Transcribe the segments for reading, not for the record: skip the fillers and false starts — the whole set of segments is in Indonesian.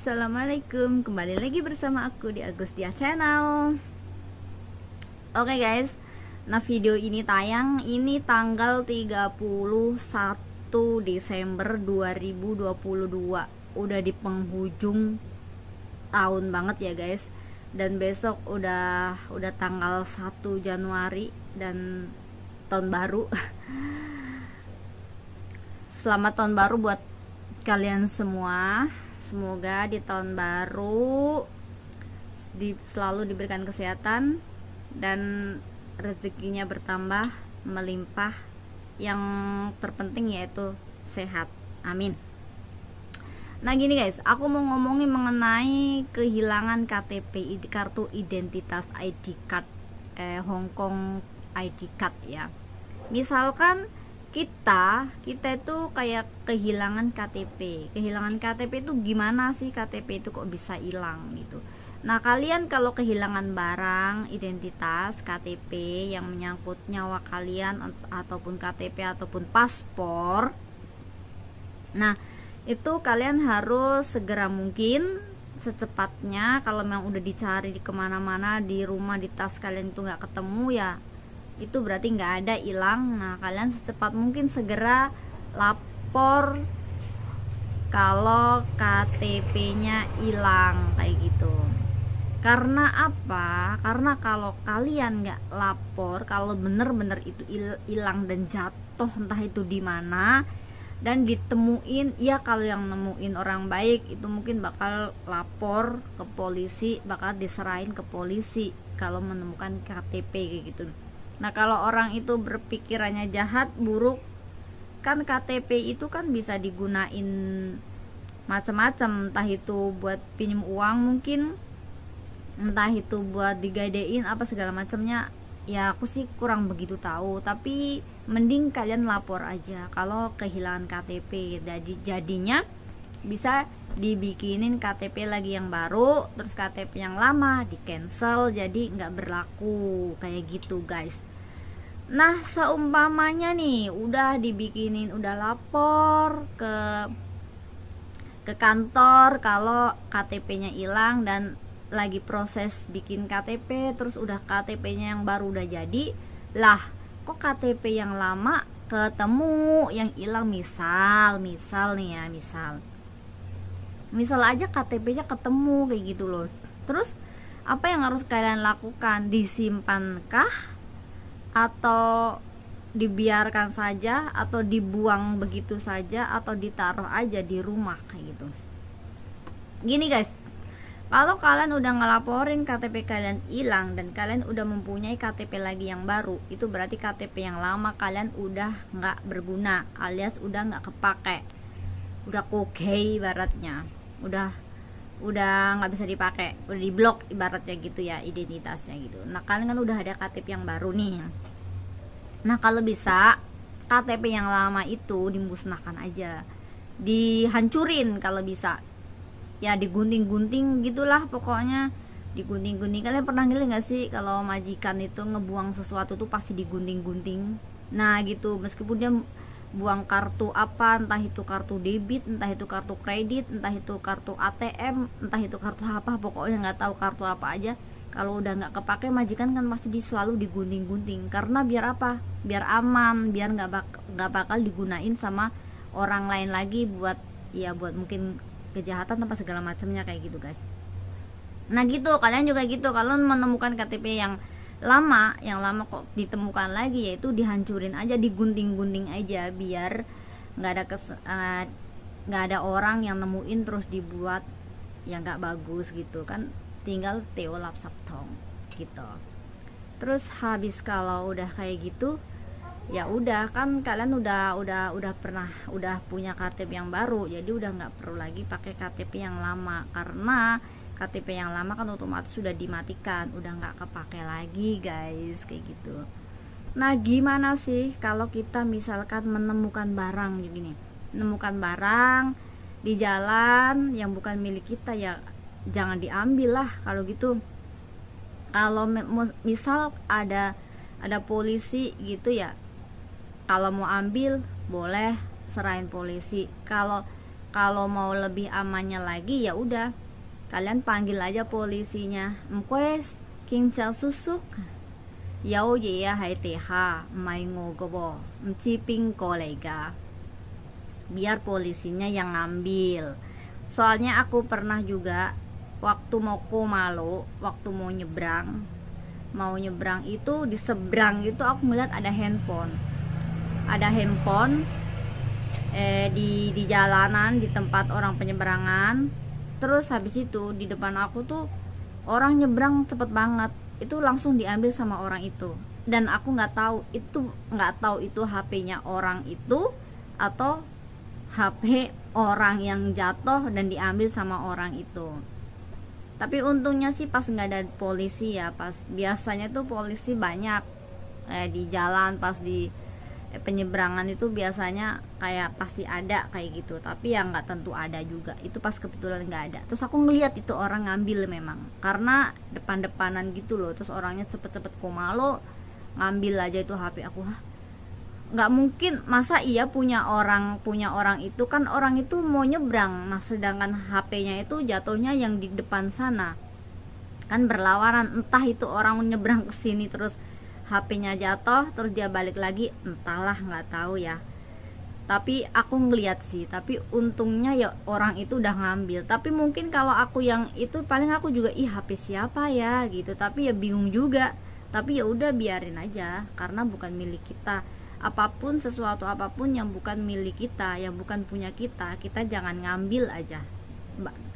Assalamualaikum, kembali lagi bersama aku di Agustia Channel. Oke guys, nah video ini tayang ini tanggal 31 Desember 2022. Udah di penghujung tahun banget ya guys. Dan besok udah tanggal 1 Januari dan tahun baru. Selamat tahun baru buat kalian semua. Semoga di tahun baru selalu diberikan kesehatan dan rezekinya bertambah melimpah, yang terpenting yaitu sehat, amin. Nah gini guys, aku mau ngomongin mengenai kehilangan KTP, kartu identitas, ID card, Hong Kong ID card ya. Misalkan kita itu kayak kehilangan KTP. Kehilangan KTP itu gimana sih? KTP itu kok bisa hilang gitu. Nah, kalian kalau kehilangan barang identitas, KTP yang menyangkut nyawa kalian ataupun KTP ataupun paspor, nah itu kalian harus segera mungkin, secepatnya. Kalau memang udah dicari di kemana-mana, di rumah, di tas kalian itu nggak ketemu ya, itu berarti nggak ada, hilang. Nah kalian secepat mungkin segera lapor kalau KTP-nya hilang kayak gitu. Karena apa? Karena kalau kalian nggak lapor, kalau bener-bener itu hilang dan jatuh entah itu di mana dan ditemuin, ya kalau yang nemuin orang baik itu mungkin bakal lapor ke polisi, bakal diserahin ke polisi kalau menemukan KTP kayak gitu. Nah kalau orang itu berpikirannya jahat, buruk, kan KTP itu kan bisa digunain macam-macam, entah itu buat pinjam uang mungkin, entah itu buat digadein apa segala macamnya. Ya aku sih kurang begitu tahu, tapi mending kalian lapor aja kalau kehilangan KTP. Jadinya bisa dibikinin KTP lagi yang baru, terus KTP yang lama di cancel jadi nggak berlaku kayak gitu guys. Nah seumpamanya nih udah dibikinin, udah lapor ke kantor kalau KTP-nya hilang dan lagi proses bikin KTP, terus udah KTP-nya yang baru udah jadi, lah kok KTP yang lama ketemu, yang hilang misal nih ya, misal aja KTP-nya ketemu kayak gitu loh. Terus apa yang harus kalian lakukan? Disimpankah atau dibiarkan saja atau dibuang begitu saja atau ditaruh aja di rumah kayak gitu? Gini guys, kalau kalian udah ngelaporin KTP kalian hilang dan kalian udah mempunyai KTP lagi yang baru, itu berarti KTP yang lama kalian udah nggak berguna, alias udah nggak kepake, udah kokei ibaratnya, udah nggak bisa dipakai, udah diblok ibaratnya gitu ya identitasnya gitu. Nah kalian kan udah ada KTP yang baru nih. Nah kalau bisa KTP yang lama itu dimusnahkan aja, dihancurin kalau bisa ya, digunting-gunting gitulah pokoknya, digunting-gunting. Kalian pernah ngeliat nggak sih kalau majikan itu ngebuang sesuatu tuh pasti digunting-gunting? Nah gitu, meskipun dia buang kartu apa, entah itu kartu debit, entah itu kartu kredit, entah itu kartu ATM, entah itu kartu apa, pokoknya nggak tahu kartu apa aja, kalau udah nggak kepake majikan kan pasti selalu digunting-gunting. Karena biar apa? Biar aman, biar nggak bakal digunain sama orang lain lagi buat mungkin kejahatan apa segala macamnya kayak gitu guys. Nah gitu, kalian juga gitu, kalau menemukan KTP yang lama kok ditemukan lagi, yaitu dihancurin aja, digunting-gunting aja, biar nggak ada orang yang nemuin terus dibuat yang nggak bagus gitu kan, tinggal Theo Lapsaptong gitu. Terus habis kalau udah kayak gitu, ya udah kan kalian udah punya KTP yang baru, jadi udah nggak perlu lagi pakai KTP yang lama, karena KTP yang lama kan otomatis sudah dimatikan, udah nggak kepake lagi guys kayak gitu. Nah gimana sih kalau kita misalkan menemukan barang begini, menemukan barang di jalan yang bukan milik kita, ya jangan diambil lah kalau gitu. Kalau misal ada polisi gitu ya, kalau mau ambil boleh serahin polisi. Kalau Kalau mau lebih amannya lagi ya udah kalian panggil aja polisinya. Mkwes King susuk Yao ye ya hai teha mai ngogobo mciping kolega. Biar polisinya yang ngambil. Soalnya aku pernah juga waktu mau ke Malu, waktu mau nyebrang itu di seberang itu aku ngeliat ada handphone di jalanan, di tempat orang penyeberangan. Terus habis itu di depan aku tuh orang nyebrang cepet banget, itu langsung diambil sama orang itu. Dan aku nggak tahu itu HP-nya orang itu atau HP orang yang jatuh dan diambil sama orang itu. Tapi untungnya sih pas nggak ada polisi ya. Pas biasanya tuh polisi banyak di jalan, pas di penyeberangan itu biasanya kayak pasti ada kayak gitu, tapi ya nggak tentu ada juga. Itu pas kebetulan nggak ada. Terus aku ngeliat itu orang ngambil memang karena depan-depanan gitu loh. Terus orangnya cepet-cepet komalo ngambil aja itu HP aku. Nggak mungkin, masa iya punya orang itu kan, orang itu mau nyebrang, nah sedangkan HP-nya itu jatuhnya yang di depan sana kan berlawanan. Entah itu orang nyebrang ke sini terus HP-nya jatuh terus dia balik lagi, entahlah, nggak tahu ya. Tapi aku ngeliat sih, tapi untungnya ya orang itu udah ngambil. Tapi mungkin kalau aku yang itu paling aku juga HP siapa ya gitu, tapi ya bingung juga. Tapi ya udah biarin aja karena bukan milik kita. Sesuatu apapun yang bukan milik kita, yang bukan punya kita jangan ngambil aja.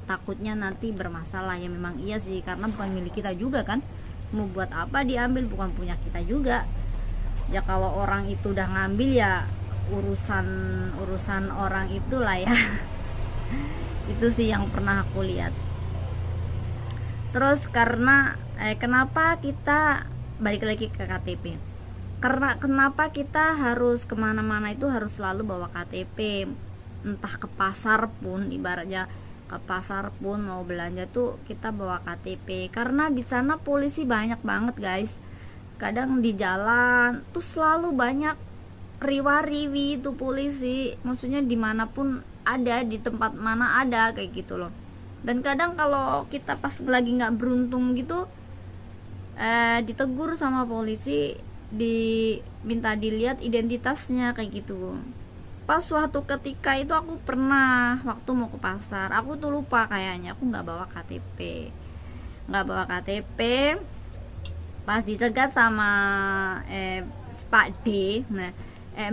Takutnya nanti bermasalah. Ya memang iya sih, karena bukan milik kita juga kan. Mau buat apa diambil, bukan punya kita juga. Ya kalau orang itu udah ngambil ya urusan orang itulah ya. Itu sih yang pernah aku lihat. Terus karena kenapa kita balik lagi ke KTP, karena kenapa kita harus kemana-mana itu harus selalu bawa KTP. Entah ke pasar pun, ibaratnya ke pasar pun mau belanja tuh kita bawa KTP, karena di sana polisi banyak banget guys. Kadang di jalan tuh selalu banyak riwa-riwi itu polisi, maksudnya dimanapun ada, di tempat mana ada kayak gitu loh. Dan kadang kalau kita pas lagi nggak beruntung gitu ditegur sama polisi, diminta dilihat identitasnya kayak gitu. Pas suatu ketika itu aku pernah waktu mau ke pasar, aku tuh lupa kayaknya aku nggak bawa KTP. Pas dicegat sama Pak D, nah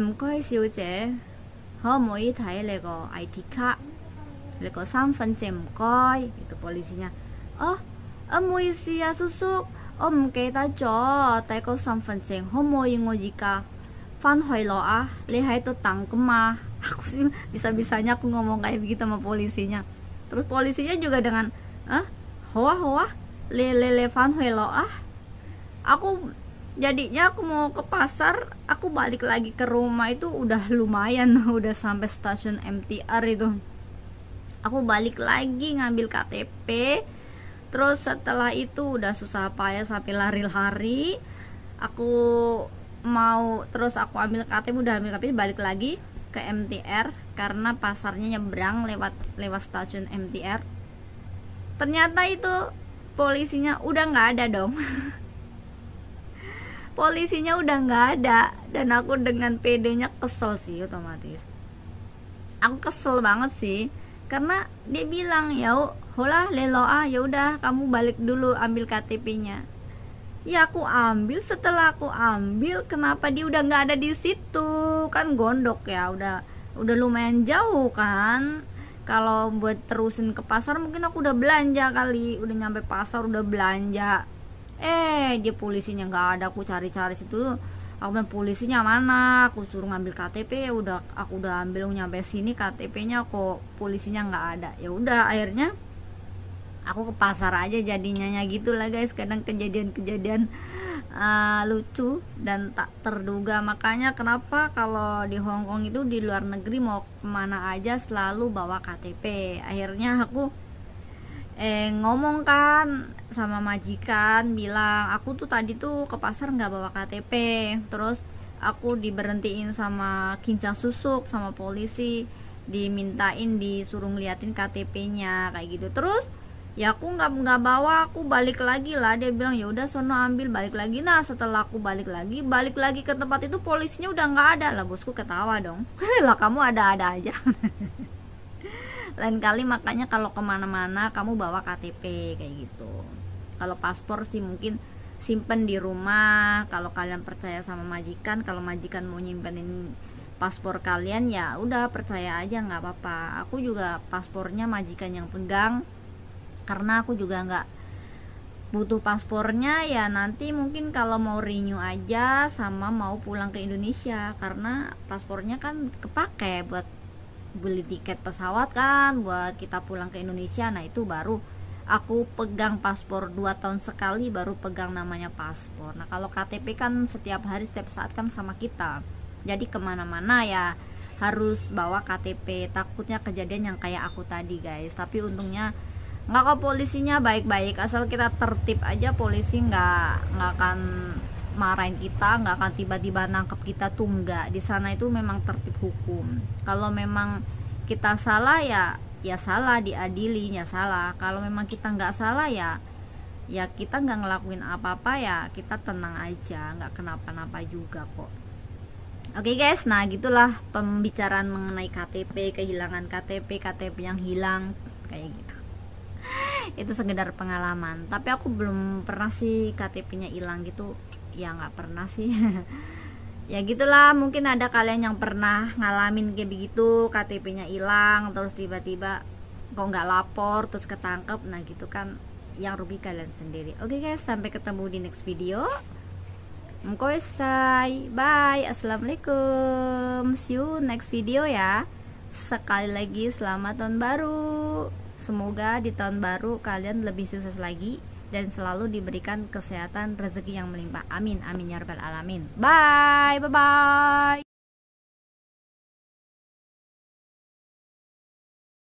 mkoy siu je ho moi thai lego IT card lego samfenjem mkoy, itu polisinya. Moi sia susuk mketa jo tai ko samfenjem ho moi ngojika Fan hoi lo lehai itu tangkema. Aku sih bisa-bisanya aku ngomong kayak begitu sama polisinya. Terus polisinya juga dengan hoa le fan hoi lo Aku jadinya aku mau ke pasar, aku balik lagi ke rumah itu udah lumayan, udah sampai stasiun MTR itu. Aku balik lagi ngambil KTP. Terus setelah itu udah susah payah sampai lari-lari. Terus aku ambil KTP, udah ambil KTP, balik lagi ke MTR karena pasarnya nyebrang lewat stasiun MTR. Ternyata itu polisinya udah nggak ada dong. Polisinya udah nggak ada, dan aku dengan PD-nya kesel sih, otomatis aku kesel banget sih, karena dia bilang ya hola leloa, ya udah kamu balik dulu ambil KTP-nya. Ya aku ambil, setelah aku ambil kenapa dia udah nggak ada di situ, kan gondok ya, udah lumayan jauh kan. Kalau buat terusin ke pasar mungkin aku udah belanja kali, udah nyampe pasar udah belanja. Dia polisinya nggak ada, aku cari-cari situ, aku bilang polisinya mana, aku suruh ngambil KTP, aku udah ambil, nyampe sini KTP-nya kok polisinya nggak ada. Ya udah akhirnya aku ke pasar aja jadinya gitu lah guys. Kadang kejadian lucu dan tak terduga. Makanya kenapa kalau di Hongkong itu, di luar negeri mau kemana aja selalu bawa KTP. Akhirnya aku ngomong kan sama majikan, bilang aku tuh tadi tuh ke pasar nggak bawa KTP. Terus aku diberhentiin sama Kincang Susuk, sama polisi. dimintain disuruh ngeliatin KTP-nya kayak gitu. Terus ya aku nggak bawa, aku balik lagi lah. Dia bilang ya udah sono ambil, balik lagi. Nah setelah aku balik lagi ke tempat itu, polisinya udah nggak ada lah. Bosku ketawa dong. Lah kamu ada aja. Lain kali makanya kalau kemana-mana kamu bawa KTP kayak gitu. Kalau paspor sih mungkin simpen di rumah kalau kalian percaya sama majikan. Kalau majikan mau nyimpenin paspor kalian ya udah percaya aja, nggak apa-apa. Aku juga paspornya majikan yang pegang, karena aku juga nggak butuh paspornya ya. Nanti mungkin kalau mau renew aja sama mau pulang ke Indonesia, karena paspornya kan kepake buat beli tiket pesawat kan, buat kita pulang ke Indonesia. Nah itu baru aku pegang paspor 2 tahun sekali, baru pegang namanya paspor. Nah kalau KTP kan setiap hari setiap saat kan sama kita, jadi kemana-mana ya harus bawa KTP. Takutnya kejadian yang kayak aku tadi guys. Tapi untungnya nggak kok, polisinya baik-baik, asal kita tertib aja. Polisi nggak akan marahin kita, nggak akan tiba-tiba nangkep kita tuh, nggak. Di sana itu memang tertib hukum. Kalau memang kita salah ya salah, diadili ya salah. Kalau memang kita nggak salah ya kita nggak ngelakuin apa-apa, ya kita tenang aja, nggak kenapa-napa juga kok. Oke guys, nah gitulah pembicaraan mengenai KTP, kehilangan KTP yang hilang kayak gitu. Itu sekedar pengalaman, tapi aku belum pernah sih KTP-nya hilang gitu ya, nggak pernah sih. Ya gitulah, mungkin ada kalian yang pernah ngalamin kayak begitu, KTP-nya hilang terus tiba-tiba kok nggak lapor terus ketangkep. Nah gitu kan yang rugi kalian sendiri. Oke guys, sampai ketemu di next video. Mkoesai, bye, assalamualaikum, see you next video ya. Sekali lagi selamat tahun baru, semoga di tahun baru kalian lebih sukses lagi dan selalu diberikan kesehatan, rezeki yang melimpah. Amin, amin ya rabbal alamin. Bye, bye bye.